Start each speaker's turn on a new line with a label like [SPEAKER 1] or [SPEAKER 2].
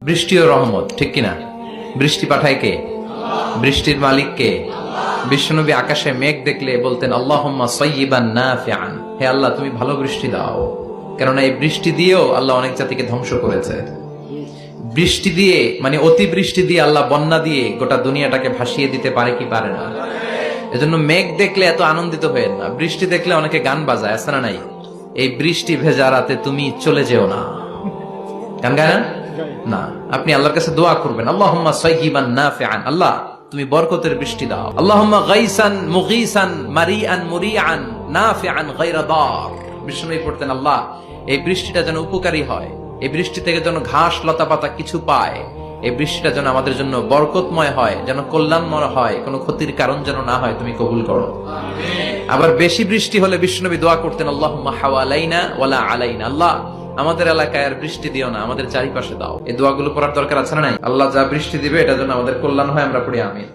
[SPEAKER 1] বৃষ্টিও রহমত, ঠিক কিনা? বৃষ্টি পাঠায় কে? বৃষ্টির মালিক কে? বিশ্বনবী আকাশে মেঘ দেখলে বলতেন আল্লাহুম্মা সাইয়্যিবান নাফিআন, হে আল্লাহ তুমি ভালো বৃষ্টি দাও। কেননা এই বৃষ্টি দিয়েও আল্লাহ অনেক জাতিকে ধ্বংস করেছে। বৃষ্টি দিয়ে মানে অতিবৃষ্টি দিয়ে আল্লাহ বন্যা দিয়ে গোটা দুনিয়াটাকে ভাসিয়ে দিতে পারে কি পারে না? এজন্য মেঘ দেখলে এত আনন্দিত হয়েন না। বৃষ্টি দেখলে অনেকে গান বাজায়, আছে না নাই? এই বৃষ্টি ভেজা রাতে তুমি চলে যেও না, গান গায় না? না, আপনি আল্লাহর কাছে দোয়া করবেন আল্লাহুম্মা সাইয়্যিবান নাফিআন, আল্লাহ তুমি বরকতের বৃষ্টি দাও। আল্লাহুম্মা গাইসান মুগীসান মারিআন মুরিআন নাফিআন গায়রা দার। বিষ্ণুই পড়তেন আল্লাহ এই বৃষ্টিটা যেন উপকারী হয়, এই বৃষ্টি থেকে যেন ঘাস লতা পাতা কিছু পায়, এই বৃষ্টিটা যেন আমাদের জন্য বরকতময় হয়, যেন কল্যাণময় হয়, কোনো ক্ষতির কারণ যেন না হয়, তুমি কবুল করো। আবার বেশি বৃষ্টি হলে বিষ্ণুনবী দোয়া করতেন আল্লাহুম্মা হাওয়ালাইনা ওয়ালা আলাইনা, আল্লাহ আমাদের এলাকায় আর বৃষ্টি দিও না, আমাদের চারিপাশে দাও। এই দোয়াগুলো পড়ার দরকার আছে না নাই? আল্লাহ যা বৃষ্টি দিবে এটা যেন আমাদের কল্যাণ হয়, আমরা পড়ি আমিন।